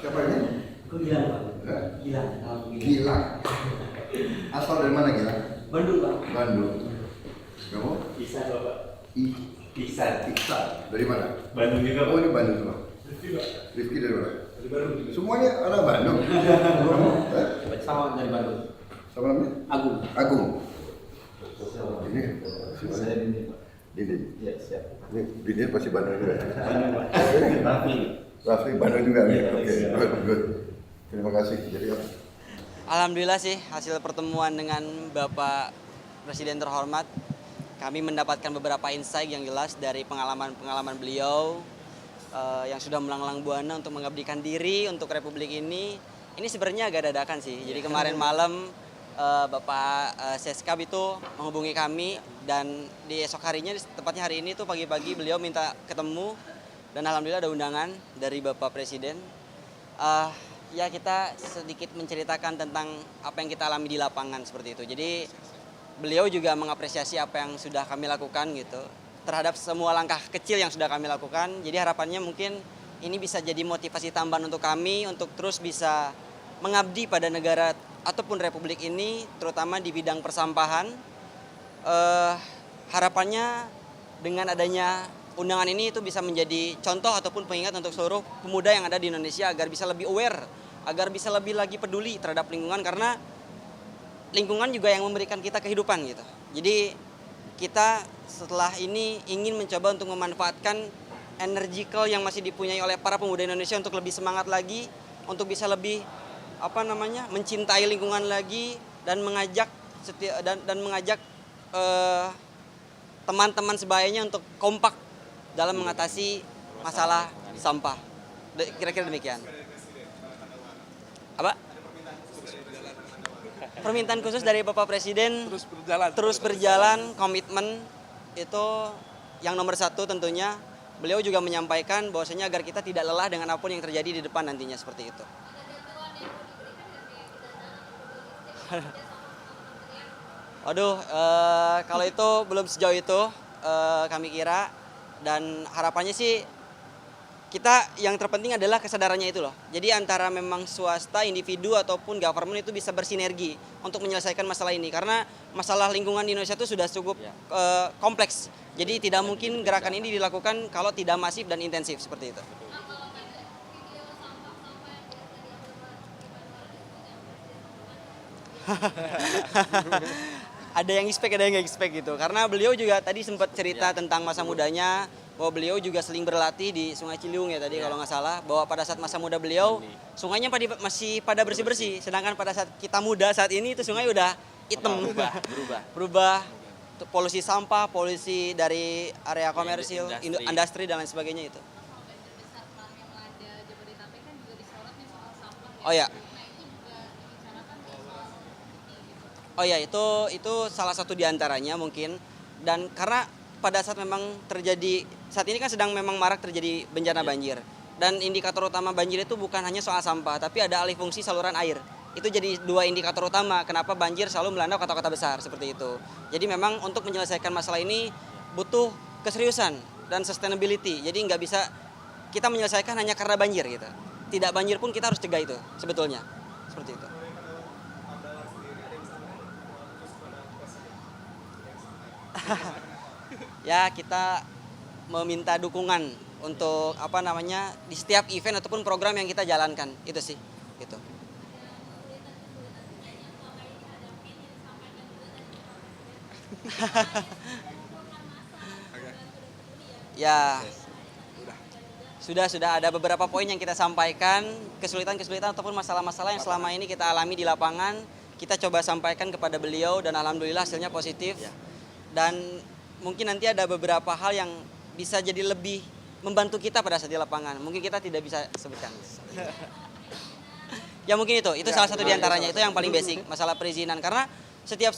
Siapa ini? Aku Gilang, Pak. Eh? Gilang. Nama aku Gilang. Asal dari mana Gilang? Bandung, Pak. Bandung. Kamu? Iksan Bapak. Iksan. Iksan. Dari mana? Bandung juga Oh, ini Bandung semua. Rifki Pak. Rifki dari mana? Dari Bandung juga. Semuanya anak Bandung. Kamu? Sama dari Bandung. Sama namanya? Agung. Agung. Ini Saya ini Pak. Didi. Iya siap. Ini Didi pasti Bandung juga. Bandung Pak. Raffi. Raffi Bandung juga nih. Iya, Oke, iya. good. Terima kasih. Jadi apa? Alhamdulillah sih hasil pertemuan dengan Bapak Presiden terhormat, kami mendapatkan beberapa insight yang jelas dari pengalaman-pengalaman beliau yang sudah melanglang buana untuk mengabdikan diri untuk Republik ini. Ini sebenarnya agak dadakan sih. Jadi kemarin malam Bapak Seskap itu menghubungi kami dan di esok harinya, tepatnya hari ini tuh pagi-pagi beliau minta ketemu dan alhamdulillah ada undangan dari Bapak Presiden. Ya kita sedikit menceritakan tentang apa yang kita alami di lapangan seperti itu. Jadi beliau juga mengapresiasi apa yang sudah kami lakukan gitu terhadap semua langkah kecil yang sudah kami lakukan. Jadi harapannya mungkin ini bisa jadi motivasi tambahan untuk kami untuk terus bisa mengabdi pada negara ataupun republik ini, terutama di bidang persampahan. Harapannya dengan adanya undangan ini itu bisa menjadi contoh ataupun pengingat untuk seluruh pemuda yang ada di Indonesia agar bisa lebih aware, agar bisa lebih lagi peduli terhadap lingkungan, karena lingkungan juga yang memberikan kita kehidupan gitu. Jadi kita setelah ini ingin mencoba untuk memanfaatkan energical yang masih dipunyai oleh para pemuda Indonesia untuk lebih semangat lagi, untuk bisa lebih mencintai lingkungan lagi dan mengajak teman-teman sebayanya untuk kompak dalam mengatasi masalah sampah. Kira-kira demikian. Apa? Permintaan khusus dari Bapak Presiden terus berjalan, komitmen itu yang nomor satu tentunya. Beliau juga menyampaikan bahwasanya agar kita tidak lelah dengan apapun yang terjadi di depan nantinya seperti itu. Waduh, kalau itu belum sejauh itu kami kira, dan harapannya sih kita yang terpenting adalah kesadarannya itu loh. Jadi antara memang swasta, individu ataupun government itu bisa bersinergi untuk menyelesaikan masalah ini, karena masalah lingkungan di Indonesia itu sudah cukup kompleks. Jadi tidak mungkin gerakan ini dilakukan kalau tidak masif dan intensif seperti itu. Ada yang expect, ada yang nggak expect gitu. Karena beliau juga tadi sempat cerita tentang masa mudanya, bahwa beliau juga sering berlatih di Sungai Ciliwung ya tadi kalau nggak salah, bahwa pada saat masa muda beliau sungainya masih pada bersih-bersih, sedangkan pada saat kita muda saat ini itu sungai udah hitam, berubah. Polusi sampah, polusi dari area komersil, industri dan lain sebagainya itu. Oh ya. Oh ya, itu salah satu diantaranya mungkin. Dan karena pada saat memang terjadi, saat ini kan sedang memang marak terjadi bencana banjir. Dan indikator utama banjir itu bukan hanya soal sampah, tapi ada alih fungsi saluran air. Itu jadi dua indikator utama kenapa banjir selalu melanda kota-kota besar seperti itu. Jadi memang untuk menyelesaikan masalah ini butuh keseriusan dan sustainability. Jadi nggak bisa kita menyelesaikan hanya karena banjir gitu. Tidak banjir pun kita harus cegah itu sebetulnya. Seperti itu. Ya kita meminta dukungan untuk di setiap event ataupun program yang kita jalankan, itu sih gitu. Ya sudah ada beberapa poin yang kita sampaikan, kesulitan-kesulitan ataupun masalah-masalah yang selama ini kita alami di lapangan, kita coba sampaikan kepada beliau dan alhamdulillah hasilnya positif. Dan mungkin nanti ada beberapa hal yang bisa jadi lebih membantu kita pada saat di lapangan. Mungkin kita tidak bisa sebutkan. Ya mungkin itu salah satu diantaranya, itu yang paling basic, masalah perizinan. Karena setiap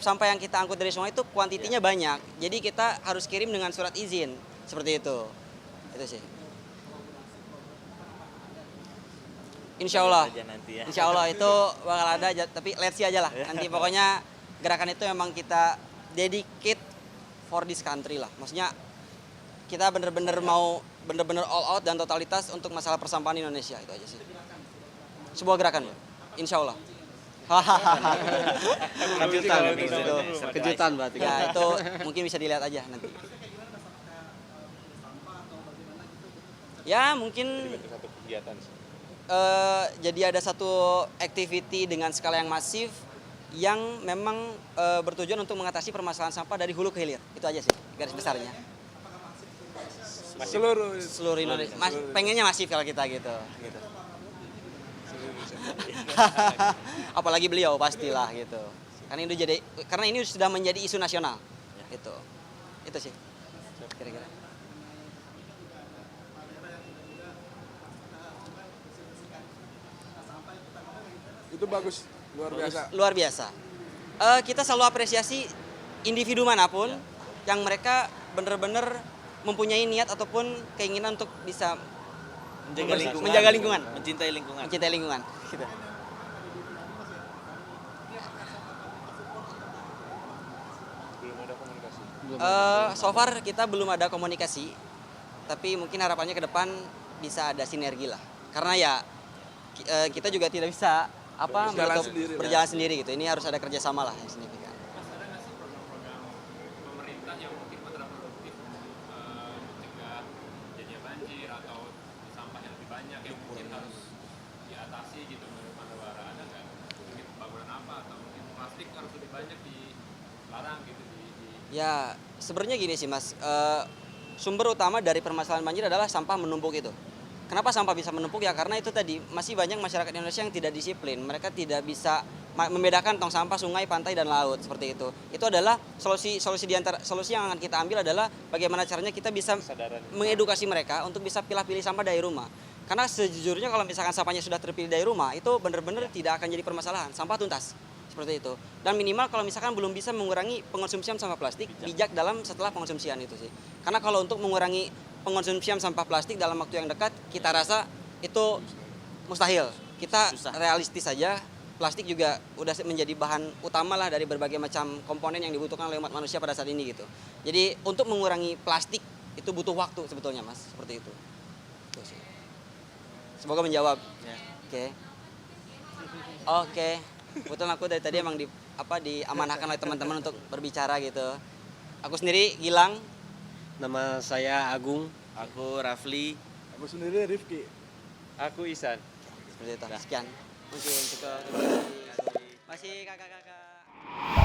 sampah yang kita angkut dari sungai itu kuantitinya banyak. Jadi kita harus kirim dengan surat izin, seperti itu. Itu sih. Insya Allah itu bakal ada, tapi let's see aja lah. Nanti pokoknya gerakan itu memang kita dedicate for this country lah. Maksudnya kita bener-bener mau benar-benar all out dan totalitas untuk masalah persampahan di Indonesia. Itu aja sih. Sebuah gerakan, insya Allah. Kejutan berarti. Ya itu mungkin bisa dilihat aja nanti. Ya mungkin Satu kegiatan. jadi ada satu activity dengan skala yang masif yang memang bertujuan untuk mengatasi permasalahan sampah dari hulu ke hilir. Itu aja sih garis besarnya. Seluruh Indonesia. Pengennya masif kalau kita gitu. Apalagi beliau pastilah gitu. Karena ini sudah menjadi isu nasional. Gitu. Itu sih. Kira-kira. Itu bagus, luar biasa. Luar biasa. Kita selalu apresiasi individu manapun yang mereka benar-benar mempunyai niat ataupun keinginan untuk bisa menjaga lingkungan, Mencintai lingkungan. mencintai lingkungan. Gitu. Belum ada komunikasi. So far kita belum ada komunikasi, tapi mungkin harapannya ke depan bisa ada sinergi lah. Karena ya kita juga tidak bisa berjalan sendiri gitu. Ini harus ada kerjasama lah yang signifikan. Mas, ada nggak sih program-program pemerintah yang mungkin kontraproduktif mencegah terjadinya banjir atau sampah yang lebih banyak yang mungkin harus diatasi gitu menurut Mandawara? Ada nggak mungkin pembangunan apa atau mungkin plastik harus lebih banyak dilarang gitu Ya sebenarnya gini sih Mas, sumber utama dari permasalahan banjir adalah sampah menumpuk itu. Kenapa sampah bisa menumpuk ya? Karena itu tadi masih banyak masyarakat Indonesia yang tidak disiplin. Mereka tidak bisa membedakan tong sampah sungai, pantai dan laut seperti itu. Itu adalah solusi yang akan kita ambil adalah bagaimana caranya kita bisa mengedukasi mereka untuk bisa pilih-pilih sampah dari rumah. Karena sejujurnya kalau misalkan sampahnya sudah terpilih dari rumah itu benar-benar tidak akan jadi permasalahan. Sampah tuntas seperti itu. Dan minimal kalau misalkan belum bisa mengurangi pengonsumsian sampah plastik, bijak dalam setelah pengonsumsian itu sih. Karena kalau untuk mengurangi pengonsumsian sampah plastik dalam waktu yang dekat, kita rasa itu mustahil. Kita realistis saja, plastik juga udah menjadi bahan utama lah dari berbagai macam komponen yang dibutuhkan oleh umat manusia pada saat ini gitu. Jadi untuk mengurangi plastik itu butuh waktu sebetulnya Mas, seperti itu. Itu sih. Semoga menjawab. Oke. Kebetulan aku dari tadi emang diamanahkan oleh teman-teman untuk berbicara gitu. Aku sendiri Gilang. Nama saya Agung. Aku Rafli. Aku sendiri Rifki. Aku Isan. Seperti itu. Sekian. Mungkin cukup. Terima kasih kakak-kakak.